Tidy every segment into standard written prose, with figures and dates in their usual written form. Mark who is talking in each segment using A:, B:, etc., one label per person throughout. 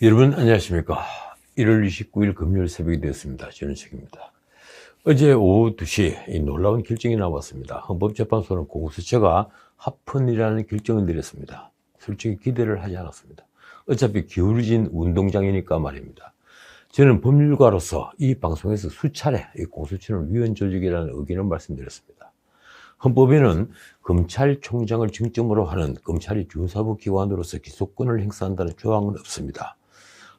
A: 여러분 안녕하십니까. 1월 29일 금요일 새벽이 되었습니다. 전은식입니다. 어제 오후 2시 이 놀라운 결정이 나왔습니다. 헌법재판소는 공수처가 합헌이라는 결정을 내렸습니다. 솔직히 기대를 하지 않았습니다. 어차피 기울어진 운동장이니까 말입니다. 저는 법률가로서 이 방송에서 수차례 이 공수처는 위헌 조직이라는 의견을 말씀드렸습니다. 헌법에는 검찰총장을 중점으로 하는 검찰이 준사부 기관으로서 기소권을 행사한다는 조항은 없습니다.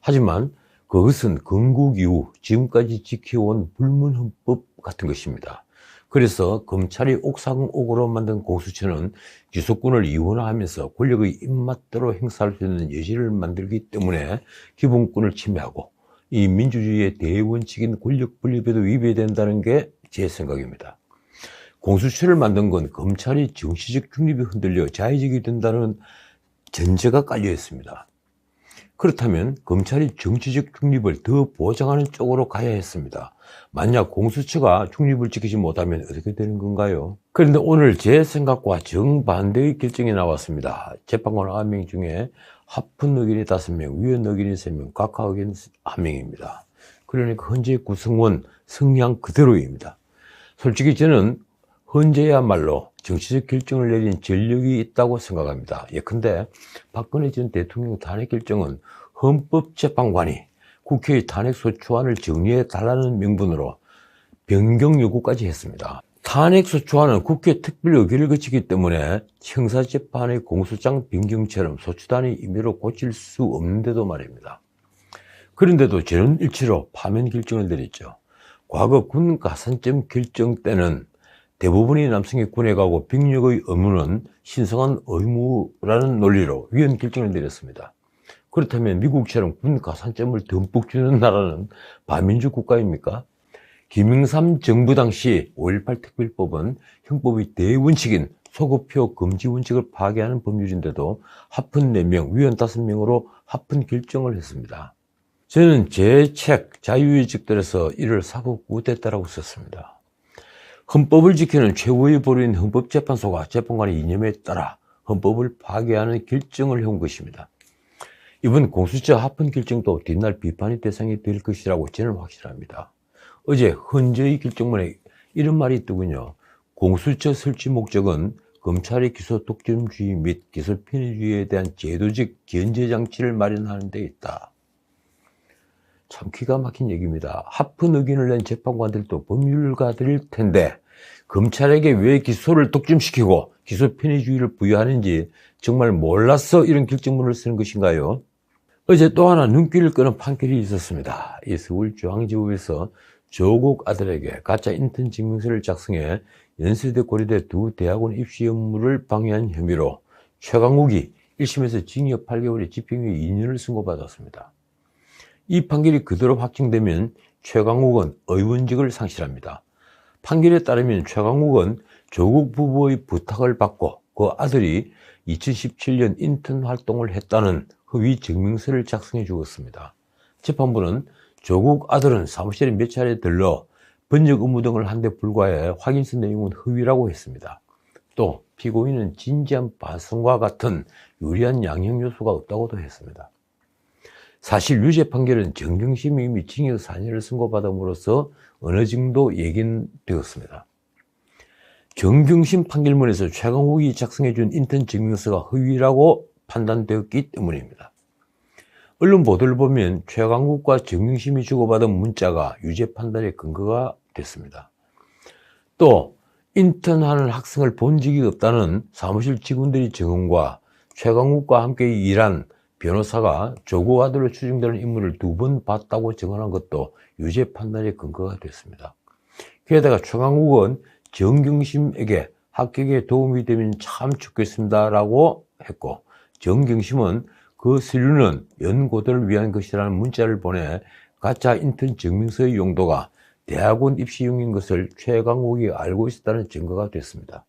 A: 하지만 그것은 건국 이후 지금까지 지켜온 불문헌법 같은 것입니다. 그래서 검찰이 옥상옥으로 만든 공수처는 기소권을 이원화하면서 권력의 입맛대로 행사할 수 있는 여지를 만들기 때문에 기본권을 침해하고 이 민주주의의 대원칙인 권력 분립에도 위배된다는 게 제 생각입니다. 공수처를 만든 건 검찰이 정치적 중립이 흔들려 자의적이 된다는 전제가 깔려 있습니다. 그렇다면 검찰이 정치적 중립을 더 보장하는 쪽으로 가야 했습니다. 만약 공수처가 중립을 지키지 못하면 어떻게 되는 건가요? 그런데 오늘 제 생각과 정반대의 결정이 나왔습니다. 재판관 9명 중에 합헌 의견이 5명, 위헌 의견이 3명, 각하 의견 1명입니다. 그러니까 현재 구성원 성향 그대로입니다. 솔직히 저는 현재야말로 정치적 결정을 내린 전력이 있다고 생각합니다. 예컨대 박근혜 전 대통령 탄핵 결정은 헌법재판관이 국회의 탄핵소추안을 정리해달라는 명분으로 변경 요구까지 했습니다. 탄핵소추안은 국회 특별의결을 거치기 때문에 형사재판의 공소장 변경처럼 소추단이 임의로 고칠 수 없는데도 말입니다. 그런데도 저는 일치로 파면 결정을 내렸죠. 과거 군 가산점 결정 때는 대부분의 남성이 군에 가고 병력의 의무는 신성한 의무라는 논리로 위헌 결정을 내렸습니다. 그렇다면 미국처럼 군 가산점을 듬뿍 주는 나라는 반민주 국가입니까? 김영삼 정부 당시 5.18 특별법은 형법의 대원칙인 소급표 금지 원칙을 파괴하는 법률인데도 합헌 4명, 위헌 5명으로 합헌 결정을 했습니다. 저는 제 책 자유의식들에서 이를 사법구됐다라고 썼습니다. 헌법을 지키는 최고의 보루인 헌법재판소가 재판관의 이념에 따라 헌법을 파괴하는 결정을 해온 것입니다. 이번 공수처 합헌 결정도 뒷날 비판의 대상이 될 것이라고 저는 확실합니다. 어제 헌재의 결정문에 이런 말이 있더군요. 공수처 설치 목적은 검찰의 기소 독점주의 및 기소 편의주의에 대한 제도적 견제 장치를 마련하는 데 있다. 참 기가 막힌 얘기입니다. 합헌 의견을 낸 재판관들도 법률가들일 텐데 검찰에게 왜 기소를 독점시키고 기소 편의주의를 부여하는지 정말 몰라서 이런 결정문을 쓰는 것인가요? 어제 또 하나 눈길을 끄는 판결이 있었습니다. 이 서울중앙지법에서 조국 아들에게 가짜 인턴 증명서를 작성해 연세대 고려대 두 대학원 입시 업무를 방해한 혐의로 최강욱이 1심에서 징역 8개월에 집행유예 2년을 선고받았습니다. 이 판결이 그대로 확정되면 최강욱은 의원직을 상실합니다. 판결에 따르면 최강욱은 조국 부부의 부탁을 받고 그 아들이 2017년 인턴 활동을 했다는 허위 증명서를 작성해 주었습니다. 재판부는 조국 아들은 사무실에 몇 차례 들러 번역 의무 등을 한 데 불과해 확인서 내용은 허위라고 했습니다. 또 피고인은 진지한 반성과 같은 유리한 양형 요소가 없다고도 했습니다. 사실 유죄 판결은 정경심이 이미 징역 4년을 선고받음으로써 어느 정도 예견되었습니다. 정경심 판결문에서 최강욱이 작성해준 인턴 증명서가 허위라고 판단되었기 때문입니다. 언론 보도를 보면 최강욱과 정경심이 주고받은 문자가 유죄 판단의 근거가 됐습니다. 또 인턴하는 학생을 본 적이 없다는 사무실 직원들의 증언과 최강욱과 함께 일한 변호사가 조국 아들로 추정되는 인물을 2번 봤다고 증언한 것도 유죄 판단의 근거가 됐습니다. 게다가 최강욱은 정경심에게 합격에 도움이 되면 참 좋겠습니다 라고 했고, 정경심은 그 서류는 연고들을 위한 것이라는 문자를 보내 가짜 인턴 증명서의 용도가 대학원 입시용인 것을 최강욱이 알고 있었다는 증거가 됐습니다.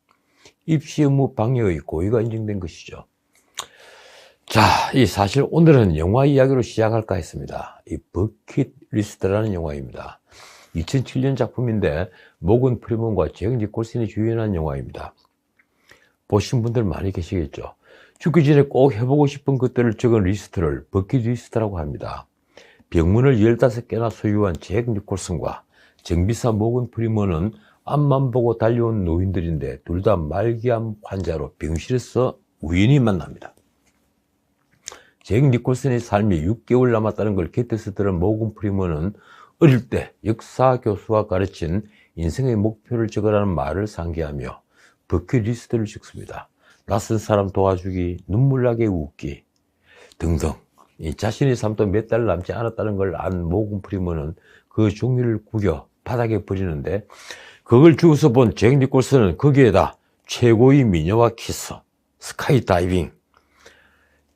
A: 입시 업무 방해의 고의가 인정된 것이죠. 자, 이 사실 오늘은 영화 이야기로 시작할까 했습니다. 이 버킷리스트라는 영화입니다. 2007년 작품인데 모건 프리먼과 잭 니콜슨이 주연한 영화입니다. 보신 분들 많이 계시겠죠. 죽기 전에 꼭 해보고 싶은 것들을 적은 리스트를 버킷리스트라고 합니다. 병문을 15개나 소유한 잭 니콜슨과 정비사 모건 프리먼은 앞만 보고 달려온 노인들인데 둘 다 말기암 환자로 병실에서 우연히 만납니다. 잭 니콜슨의 삶이 6개월 남았다는 걸 곁에서 들은 모건 프리먼은 어릴 때 역사 교수가 가르친 인생의 목표를 적으라는 말을 상기하며 버킷리스트를 적습니다. 낯선 사람 도와주기, 눈물나게 웃기 등등. 자신의 삶도 몇 달 남지 않았다는 걸 안 모건 프리먼은 그 종이를 구겨 바닥에 버리는데 그걸 주워서 본 잭 니콜슨은 거기에다 최고의 미녀와 키스, 스카이다이빙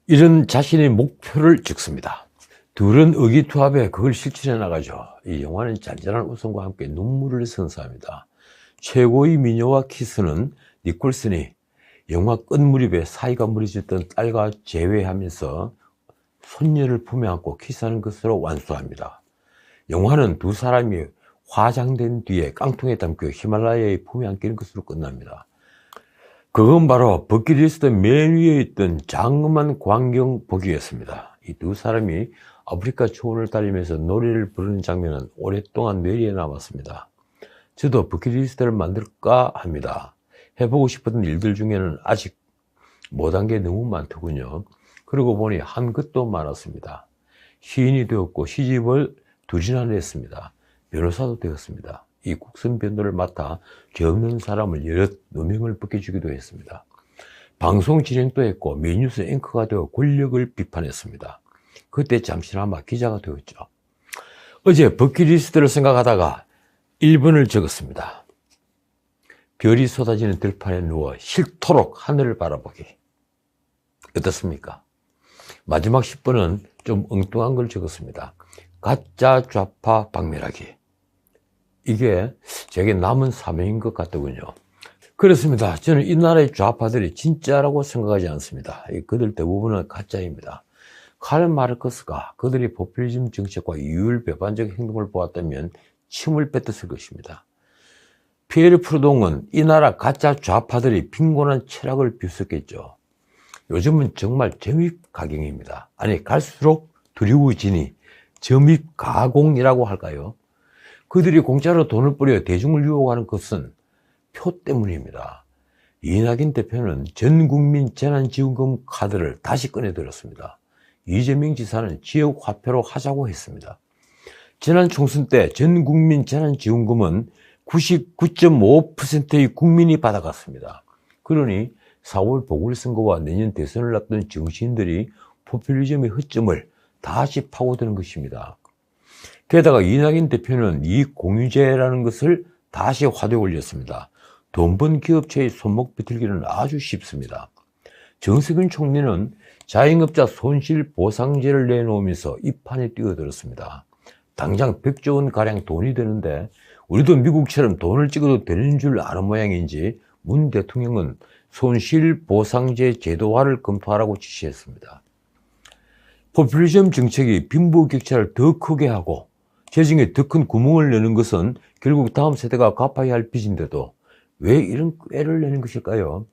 A: 이런 자신의 목표를 적습니다. 둘은 의기투합에 그걸 실천해 나가죠. 이 영화는 잔잔한 웃음과 함께 눈물을 선사합니다. 최고의 미녀와 키스는 니콜슨이 영화 끝무렵에 사이가 무너졌던 딸과 재회하면서 손녀를 품에 안고 키스하는 것으로 완수합니다. 영화는 두 사람이 화장된 뒤에 깡통에 담겨 히말라야의 품에 안기는 것으로 끝납니다. 그건 바로 버킷리스트 맨 위에 있던 장엄한 광경 보기였습니다. 이 두 사람이 아프리카 초원을 달리면서 노래를 부르는 장면은 오랫동안 뇌리에 남았습니다. 저도 버킷리스트를 만들까 합니다. 해보고 싶었던 일들 중에는 아직 못한 게 너무 많더군요. 그러고 보니 한 것도 많았습니다. 시인이 되었고 시집을 2지나 냈습니다. 변호사도 되었습니다. 이 국선 변호를 맡아 죄 없는 사람을 여럿 누명을 벗겨주기도 했습니다. 방송 진행도 했고 미뉴스 앵커가 되어 권력을 비판했습니다. 그때 잠시나마 기자가 되었죠. 어제 버킷리스트를 생각하다가 1번을 적었습니다. 별이 쏟아지는 들판에 누워 싫도록 하늘을 바라보기. 어떻습니까? 마지막 10번은 좀 엉뚱한 걸 적었습니다. 가짜 좌파 박멸하기. 이게 제게 남은 사명인 것 같더군요. 그렇습니다. 저는 이 나라의 좌파들이 진짜라고 생각하지 않습니다. 그들 대부분은 가짜입니다. 칼 마르크스가 그들의 포퓰리즘 정책과 이율 배반적 행동을 보았다면 침을 뱉었을 것입니다. 피에르 프루동은 이 나라 가짜 좌파들이 빈곤한 철학을 비웃었겠죠. 요즘은 정말 점입가경입니다. 아니 갈수록 두려워지니 점입가공이라고 할까요? 그들이 공짜로 돈을 뿌려 대중을 유혹하는 것은 표 때문입니다. 이낙연 대표는 전국민 재난지원금 카드를 다시 꺼내들었습니다. 이재명 지사는 지역화폐로 하자고 했습니다. 지난 총선 때 전국민 재난지원금은 99.5%의 국민이 받아갔습니다. 그러니 4월 보궐선거와 내년 대선을 앞둔 정치인들이 포퓰리즘의 허점을 다시 파고드는 것입니다. 게다가 이낙연 대표는 이익공유제라는 것을 다시 화두에 올렸습니다. 돈 번 기업체의 손목 비틀기는 아주 쉽습니다. 정세균 총리는 자영업자 손실보상제를 내놓으면서 이 판에 뛰어들었습니다. 당장 100조 원가량 돈이 되는데 우리도 미국처럼 돈을 찍어도 되는 줄 아는 모양인지 문 대통령은 손실보상제 제도화를 검토하라고 지시했습니다. 포퓰리즘 정책이 빈부격차를 더 크게 하고 재정에 더 큰 구멍을 내는 것은 결국 다음 세대가 갚아야 할 빚인데도 왜 이런 꾀를 내는 것일까요?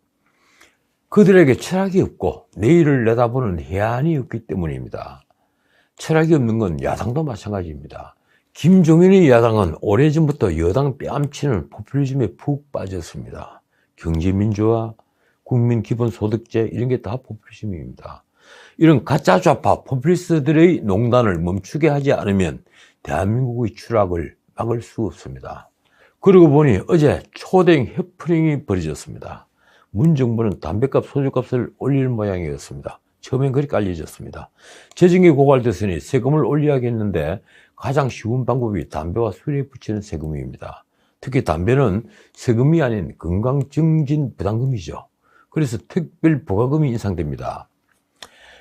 A: 그들에게 철학이 없고 내일을 내다보는 해안이 없기 때문입니다. 철학이 없는 건 야당도 마찬가지입니다. 김종인의 야당은 오래전부터 여당 뺨치는 포퓰리즘에 푹 빠졌습니다. 경제민주화, 국민기본소득제 이런 게 다 포퓰리즘입니다. 이런 가짜 좌파 포퓰리스트들의 농단을 멈추게 하지 않으면 대한민국의 추락을 막을 수 없습니다. 그러고 보니 어제 초대형 해프닝이 벌어졌습니다. 문 정부는 담배값, 소주값을 올릴 모양이었습니다. 처음엔 그렇게 알려졌습니다. 재정이 고갈됐으니 세금을 올려야겠는데 가장 쉬운 방법이 담배와 술에 붙이는 세금입니다. 특히 담배는 세금이 아닌 건강증진 부담금이죠. 그래서 특별 부과금이 인상됩니다.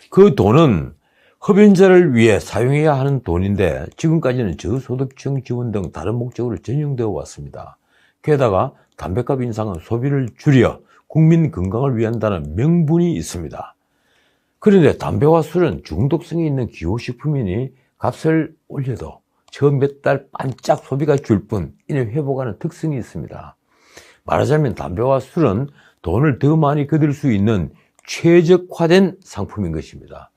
A: 그 돈은 흡연자를 위해 사용해야 하는 돈인데 지금까지는 저소득층 지원 등 다른 목적으로 전용되어 왔습니다. 게다가 담배값 인상은 소비를 줄여 국민 건강을 위한다는 명분이 있습니다. 그런데 담배와 술은 중독성이 있는 기호식품이니 값을 올려도 처음 몇 달 반짝 소비가 줄 뿐 이내 회복하는 특성이 있습니다. 말하자면 담배와 술은 돈을 더 많이 거둘 수 있는 최적화된 상품인 것입니다.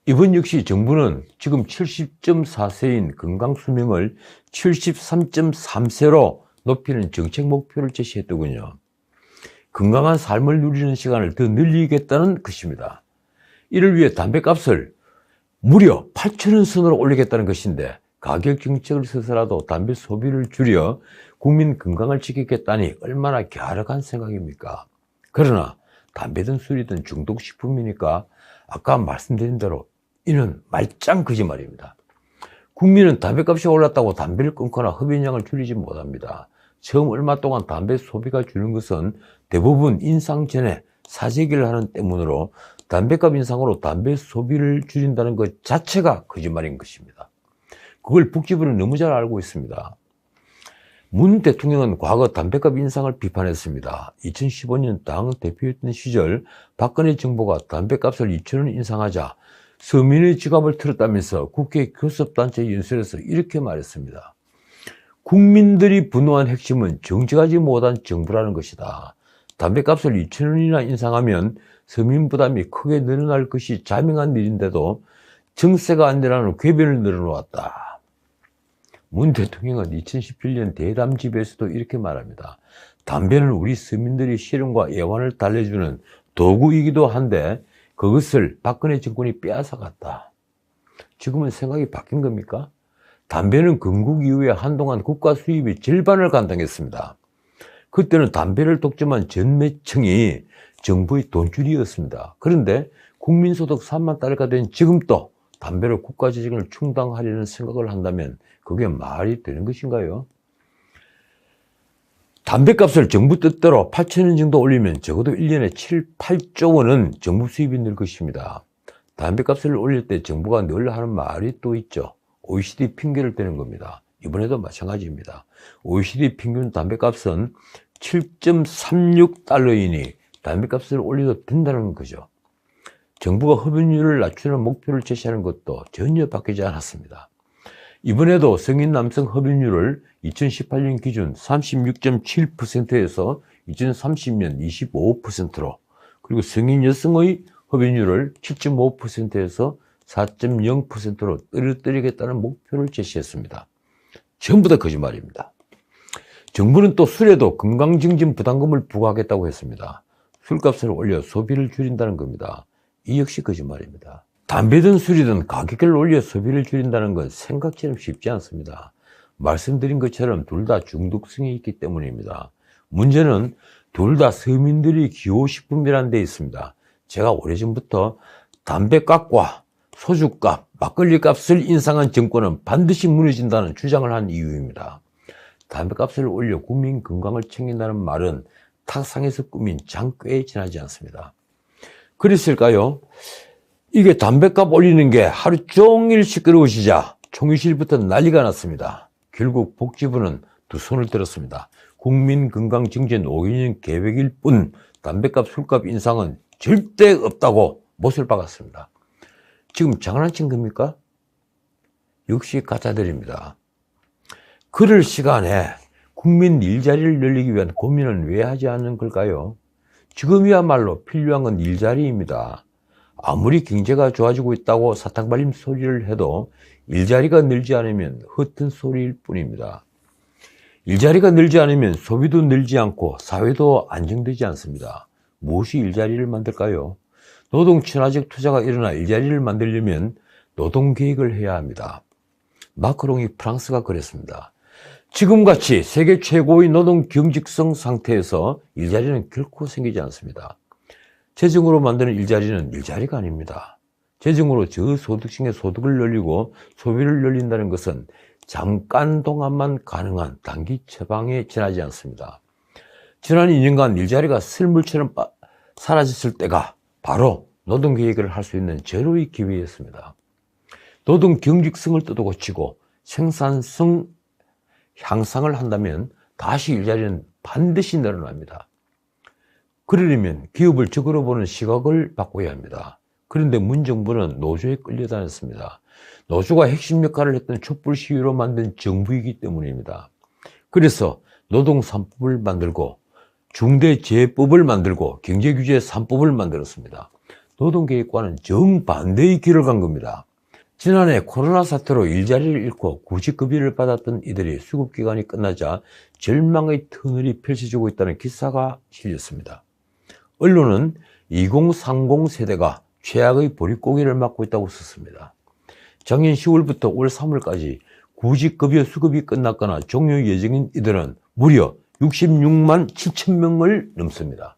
A: 이번 역시 정부는 지금 70.4세인 건강수명을 73.3세로 높이는 정책 목표를 제시했더군요. 건강한 삶을 누리는 시간을 더 늘리겠다는 것입니다. 이를 위해 담배값을 무려 8,000원 선으로 올리겠다는 것인데, 가격 정책을 써서라도 담배 소비를 줄여 국민 건강을 지키겠다니 얼마나 갸륵한 생각입니까? 그러나 담배든 술이든 중독식품이니까 아까 말씀드린 대로 이는 말짱 거짓말입니다. 국민은 담배값이 올랐다고 담배를 끊거나 흡연량을 줄이지 못합니다. 처음 얼마 동안 담배 소비가 줄는 것은 대부분 인상 전에 사재기를 하는 때문으로 담배값 인상으로 담배 소비를 줄인다는 것 자체가 거짓말인 것입니다. 그걸 북지부는 너무 잘 알고 있습니다. 문 대통령은 과거 담배값 인상을 비판했습니다. 2015년 당 대표였던 시절 박근혜 정부가 담배값을 2,000원 인상하자 서민의 지갑을 틀었다면서 국회 교섭단체 연설에서 이렇게 말했습니다. 국민들이 분노한 핵심은 정직하지 못한 정부라는 것이다. 담배값을 2,000원이나 인상하면 서민 부담이 크게 늘어날 것이 자명한 일인데도 정세가 안 되라는 궤변을 늘어놓았다. 문 대통령은 2017년 대담 집에서도 이렇게 말합니다. 담배는 우리 서민들이 시름과 애환을 달래주는 도구이기도 한데 그것을 박근혜 정권이 빼앗아갔다. 지금은 생각이 바뀐 겁니까? 담배는 건국 이후에 한동안 국가 수입의 절반을 감당했습니다. 그때는 담배를 독점한 전매청이 정부의 돈줄이었습니다. 그런데 국민소득 3만 달러가 된 지금도 담배로 국가 재정을 충당하려는 생각을 한다면 그게 말이 되는 것인가요? 담배값을 정부 뜻대로 8,000원 정도 올리면 적어도 1년에 7, 8조 원은 정부 수입이 늘 것입니다. 담배값을 올릴 때 정부가 늘 하는 말이 또 있죠. OECD 핑계를 대는 겁니다. 이번에도 마찬가지입니다. OECD 평균 담배값은 7.36달러이니 담배값을 올려도 된다는 거죠. 정부가 흡연율을 낮추는 목표를 제시하는 것도 전혀 바뀌지 않았습니다. 이번에도 성인 남성 흡연율을 2018년 기준 36.7%에서 2030년 25%로, 그리고 성인 여성의 흡연율을 7.5%에서 4.0%로 떨어뜨리겠다는 목표를 제시했습니다. 전부 다 거짓말입니다. 정부는 또 술에도 건강증진 부담금을 부과하겠다고 했습니다. 술값을 올려 소비를 줄인다는 겁니다. 이 역시 거짓말입니다. 담배든 술이든 가격을 올려 소비를 줄인다는 건 생각처럼 쉽지 않습니다. 말씀드린 것처럼 둘 다 중독성이 있기 때문입니다. 문제는 둘 다 서민들이 기호식품이라는 데 있습니다. 제가 오래전부터 담배값과 소주값, 막걸리값을 인상한 정권은 반드시 무너진다는 주장을 한 이유입니다. 담배값을 올려 국민 건강을 챙긴다는 말은 탁상에서 꾸민 장꾀에 지나지 않습니다. 그랬을까요? 이게 담배값 올리는 게 하루 종일 시끄러우시자 총회실부터 난리가 났습니다. 결국 복지부는 두 손을 들었습니다. 국민 건강 증진 5개년 계획일 뿐 담배값, 술값 인상은 절대 없다고 못을 박았습니다. 지금 장난친 겁니까? 역시 가짜들입니다. 그럴 시간에 국민 일자리를 늘리기 위한 고민은 왜 하지 않는 걸까요? 지금이야말로 필요한 건 일자리입니다. 아무리 경제가 좋아지고 있다고 사탕발림 소리를 해도 일자리가 늘지 않으면 헛된 소리일 뿐입니다. 일자리가 늘지 않으면 소비도 늘지 않고 사회도 안정되지 않습니다. 무엇이 일자리를 만들까요? 노동 친화적 투자가 일어나 일자리를 만들려면 노동계획을 해야 합니다. 마크롱이 프랑스가 그랬습니다. 지금같이 세계 최고의 노동 경직성 상태에서 일자리는 결코 생기지 않습니다. 재정으로 만드는 일자리는 일자리가 아닙니다. 재정으로 저소득층의 소득을 늘리고 소비를 늘린다는 것은 잠깐 동안만 가능한 단기 처방에 지나지 않습니다. 지난 2년간 일자리가 슬물처럼 사라졌을 때가 바로 노동계획을 할 수 있는 절호의 기회였습니다. 노동 경직성을 뜯어고치고 생산성 향상을 한다면 다시 일자리는 반드시 늘어납니다. 그러려면 기업을 적으로 보는 시각을 바꿔야 합니다. 그런데 문정부는 노조에 끌려다녔습니다. 노조가 핵심 역할을 했던 촛불 시위로 만든 정부이기 때문입니다. 그래서 노동 3법을 만들고 중대재해법을 만들고 경제규제 3법을 만들었습니다. 노동계획과는 정반대의 길을 간 겁니다. 지난해 코로나 사태로 일자리를 잃고 구직급여를 받았던 이들이 수급기간이 끝나자 절망의 터널이 펼쳐지고 있다는 기사가 실렸습니다. 언론은 2030 세대가 최악의 보릿고개를 맞고 있다고 썼습니다. 작년 10월부터 올 3월까지 구직급여 수급이 끝났거나 종료 예정인 이들은 무려 66만 7천 명을 넘습니다.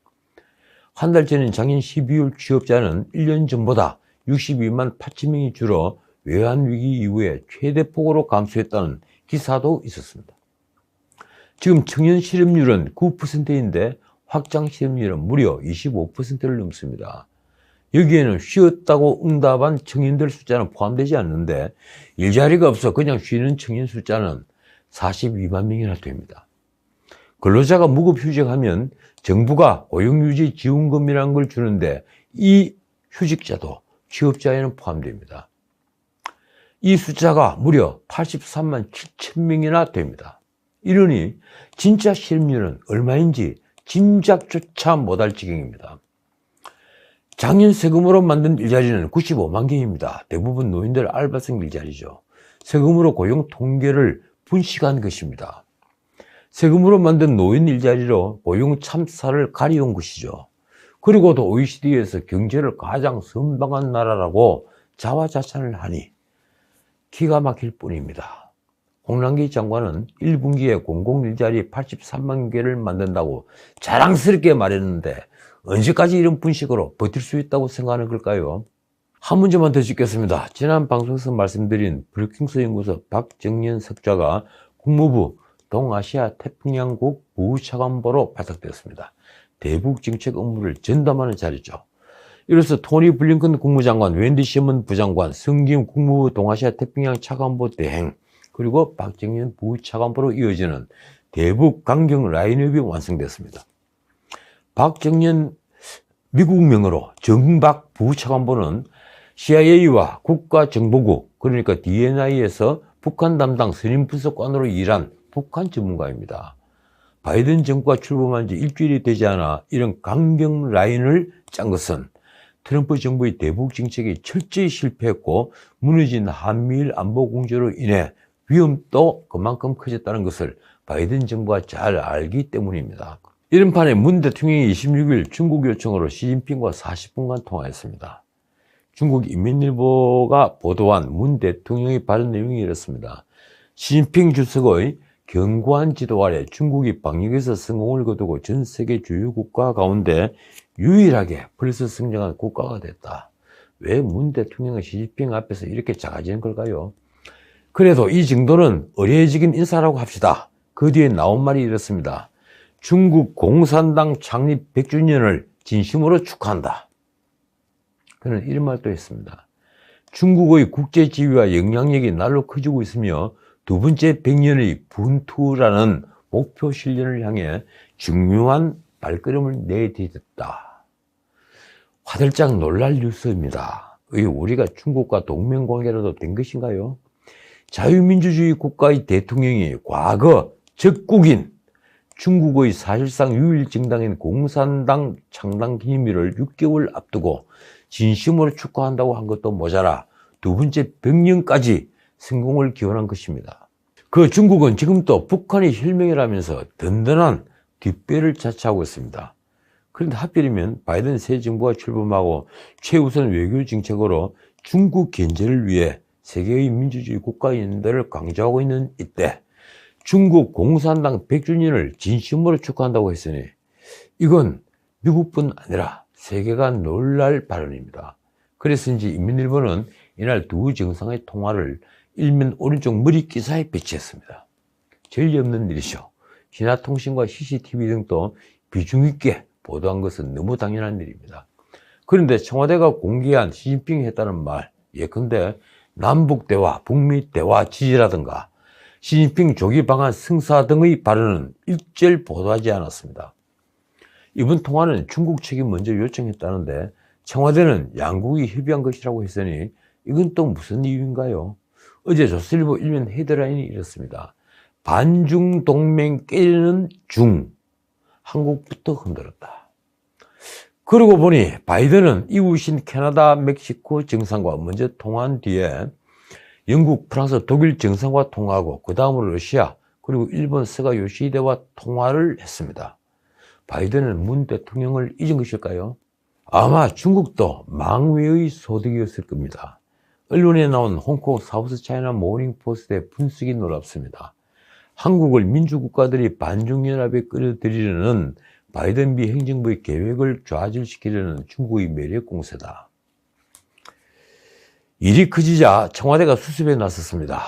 A: 한 달 전인 작년 12월 취업자는 1년 전보다 62만 8천 명이 줄어 외환위기 이후에 최대폭으로 감소했다는 기사도 있었습니다. 지금 청년 실업률은 9%인데 확장 실업률은 무려 25%를 넘습니다. 여기에는 쉬었다고 응답한 청년들 숫자는 포함되지 않는데 일자리가 없어 그냥 쉬는 청년 숫자는 42만 명이나 됩니다. 근로자가 무급휴직하면 정부가 고용유지 지원금이라는 걸 주는데 이 휴직자도 취업자에는 포함됩니다. 이 숫자가 무려 83만 7천 명이나 됩니다. 이러니 진짜 실업률은 얼마인지 짐작조차 못할 지경입니다. 작년 세금으로 만든 일자리는 95만 개입니다. 대부분 노인들 알바생 일자리죠. 세금으로 고용 통계를 분식한 것입니다. 세금으로 만든 노인 일자리로 고용 참사를 가려온 것이죠. 그리고도 OECD에서 경제를 가장 선방한 나라라고 자화자찬을 하니 기가 막힐 뿐입니다. 홍남기 장관은 1분기에 공공일자리 83만 개를 만든다고 자랑스럽게 말했는데 언제까지 이런 분식으로 버틸 수 있다고 생각하는 걸까요? 한 문제만 더 짚겠습니다. 지난 방송에서 말씀드린 브루킹스 연구소 박정연 석좌가 국무부 동아시아 태평양국 부차관보로 발탁되었습니다. 대북 정책 업무를 전담하는 자리죠. 이로써 토니 블링컨 국무장관, 웬디 시먼 부장관, 성김 국무부 동아시아 태평양 차관보 대행, 그리고 박정연 부차관보로 이어지는 대북 강경 라인업이 완성됐습니다. 박정연 미국명으로 정박 부차관보는 CIA와 국가정보국, 그러니까 DNI에서 북한 담당 선임 분석관으로 일한 북한 전문가입니다. 바이든 정부가 출범한 지 일주일이 되지 않아 이런 강경 라인을 짠 것은 트럼프 정부의 대북 정책이 철저히 실패했고 무너진 한미일 안보 공조로 인해 위험도 그만큼 커졌다는 것을 바이든 정부가 잘 알기 때문입니다. 이런 판에 문 대통령이 26일 중국 요청으로 시진핑과 40분간 통화했습니다. 중국 인민일보가 보도한 문 대통령의 발언 내용이 이렇습니다. 시진핑 주석의 견고한 지도 아래 중국이 방역에서 성공을 거두고 전 세계 주요 국가 가운데 유일하게 벌써 성장한 국가가 됐다. 왜 문 대통령은 시진핑 앞에서 이렇게 작아지는 걸까요? 그래도 이 정도는 의례적인 인사라고 합시다. 그 뒤에 나온 말이 이렇습니다. 중국 공산당 창립 100주년을 진심으로 축하한다. 그는 이런 말도 했습니다. 중국의 국제 지위와 영향력이 날로 커지고 있으며 두 번째 100년의 분투라는 목표 실현을 향해 중요한 발걸음을 내디뎠다. 화들짝 놀랄 뉴스입니다. 우리가 중국과 동맹관계라도 된 것인가요? 자유민주주의 국가의 대통령이 과거 적국인 중국의 사실상 유일 정당인 공산당 창당 기념일을 6개월 앞두고 진심으로 축하한다고 한 것도 모자라 두 번째 100년까지 성공을 기원한 것입니다. 그 중국은 지금도 북한이 혈맹이라면서 든든한 뒷배를 자처하고 있습니다. 그런데 하필이면 바이든 새 정부가 출범하고 최우선 외교 정책으로 중국 견제를 위해 세계의 민주주의 국가인들을 강조하고 있는 이때 중국 공산당 100주년을 진심으로 축하한다고 했으니 이건 미국뿐 아니라 세계가 놀랄 발언입니다. 그래서인지 인민일보는 이날 두 정상의 통화를 일면 오른쪽 머리 기사에 배치했습니다. 전례 없는 일이죠. 신화통신과 CCTV 등도 비중 있게 보도한 것은 너무 당연한 일입니다. 그런데 청와대가 공개한 시진핑이 했다는 말, 예컨대 남북대화, 북미대화 지지라든가 시진핑 조기 방한 승사 등의 발언은 일절 보도하지 않았습니다. 이번 통화는 중국 측이 먼저 요청했다는데 청와대는 양국이 협의한 것이라고 했으니 이건 또 무슨 이유인가요? 어제 조선일보 일면 헤드라인이 이렇습니다. 반중 동맹 깨는 중, 한국부터 흔들었다. 그러고 보니 바이든은 이웃인 캐나다, 멕시코 정상과 먼저 통화한 뒤에 영국, 프랑스, 독일 정상과 통화하고 그 다음으로 러시아 그리고 일본 스가 요시히데와 통화를 했습니다. 바이든은 문 대통령을 잊은 것일까요? 아마 중국도 망외의 소득이었을 겁니다. 언론에 나온 홍콩 사우스 차이나 모닝포스트의 분석이 놀랍습니다. 한국을 민주국가들이 반중연합에 끌어들이려는 바이든 미 행정부의 계획을 좌절시키려는 중국의 매력 공세다. 일이 커지자 청와대가 수습에 나섰습니다.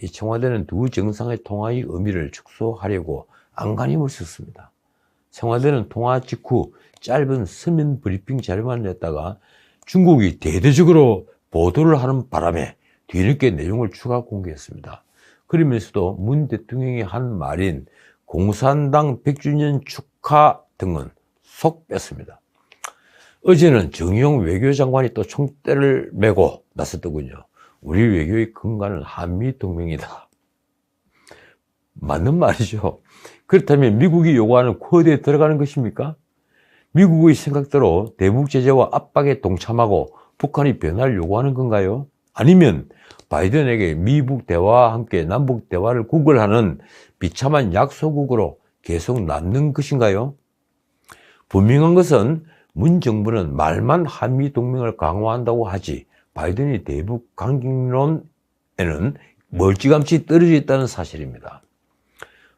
A: 이 청와대는 두 정상의 통화의 의미를 축소하려고 안간힘을 썼습니다. 청와대는 통화 직후 짧은 서면 브리핑 자료만 냈다가 중국이 대대적으로 보도를 하는 바람에 뒤늦게 내용을 추가 공개했습니다. 그러면서도 문 대통령이 한 말인 공산당 100주년 축하 등은 속 뺐습니다. 어제는 정의용 외교장관이 또 총대를 메고 나섰더군요. 우리 외교의 근간은 한미동맹이다. 맞는 말이죠. 그렇다면 미국이 요구하는 쿼드에 들어가는 것입니까? 미국의 생각대로 대북 제재와 압박에 동참하고 북한이 변화를 요구하는 건가요? 아니면 바이든에게 미북 대화와 함께 남북 대화를 구걸하는 비참한 약소국으로 계속 남는 것인가요? 분명한 것은 문 정부는 말만 한미 동맹을 강화한다고 하지 바이든이 대북 강경론에는 멀찌감치 떨어져 있다는 사실입니다.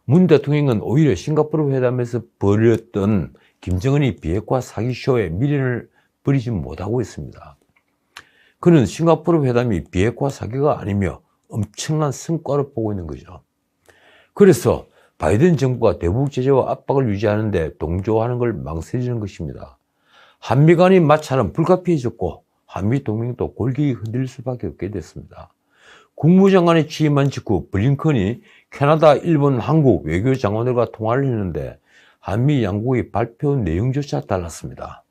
A: 문 대통령은 오히려 싱가포르 회담에서 벌였던 김정은이 비핵화 사기쇼에 미련을 버리지 못하고 있습니다. 그는 싱가포르 회담이 비핵화 사기가 아니며 엄청난 성과를 보고 있는 거죠. 그래서 바이든 정부가 대북 제재와 압박을 유지하는 데 동조하는 걸 망설이는 것입니다. 한미 간의 마찰은 불가피해졌고 한미 동맹도 골격이 흔들릴 수밖에 없게 됐습니다. 국무장관이 취임한 직후 블링컨이 캐나다, 일본, 한국 외교장관들과 통화를 했는데 한미 양국의 발표 내용조차 달랐습니다.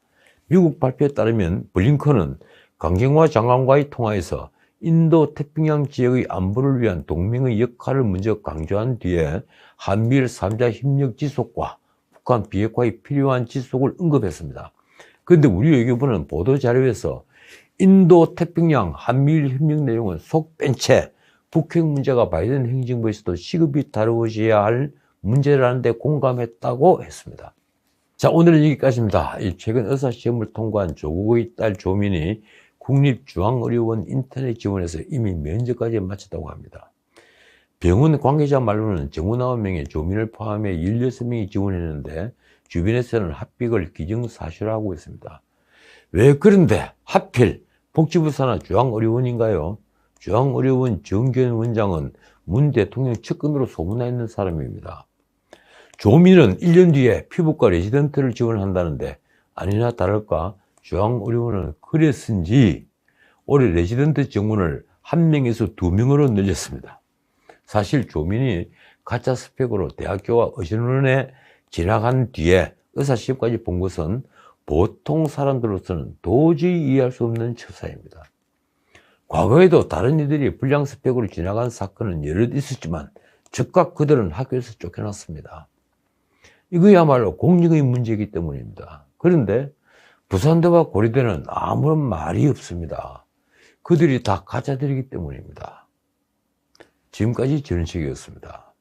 A: 미국 발표에 따르면 블링컨은 강경화 장관과의 통화에서 인도 태평양 지역의 안보를 위한 동맹의 역할을 먼저 강조한 뒤에 한미일 3자 협력 지속과 북한 비핵화에 필요한 지속을 언급했습니다. 그런데 우리 외교부는 보도자료에서 인도 태평양 한미일 협력 내용은 속 뺀 채 북핵 문제가 바이든 행정부에서도 시급히 다루어져야 할 문제라는 데 공감했다고 했습니다. 자, 오늘은 여기까지입니다. 최근 의사시험을 통과한 조국의 딸 조민이 국립중앙의료원 인터넷 지원에서 이미 면접까지 마쳤다고 합니다. 병원 관계자 말로는 19명의 조민을 포함해 16명이 지원했는데 주변에서는 합격을 기정사실화하고 있습니다. 왜 그런데 하필 복지부 산하 중앙의료원인가요? 중앙의료원 정기현 원장은 문 대통령 측근으로 소문나 있는 사람입니다. 조민은 1년 뒤에 피부과 레지던트를 지원한다는데 아니나 다를까 중앙의료원은 그랬은지 올해 레지던트 정원을 1명에서 2명으로 늘렸습니다. 사실 조민이 가짜 스펙으로 대학교와 의전원에 진학한 뒤에 의사시험까지 본 것은 보통 사람들로서는 도저히 이해할 수 없는 처사입니다. 과거에도 다른 이들이 불량 스펙으로 진학한 사건은 여럿 있었지만 즉각 그들은 학교에서 쫓겨났습니다. 이거야말로 공정의 문제이기 때문입니다. 그런데 부산대와 고려대는 아무런 말이 없습니다. 그들이 다 가짜들이기 때문입니다. 지금까지 전은식이었습니다.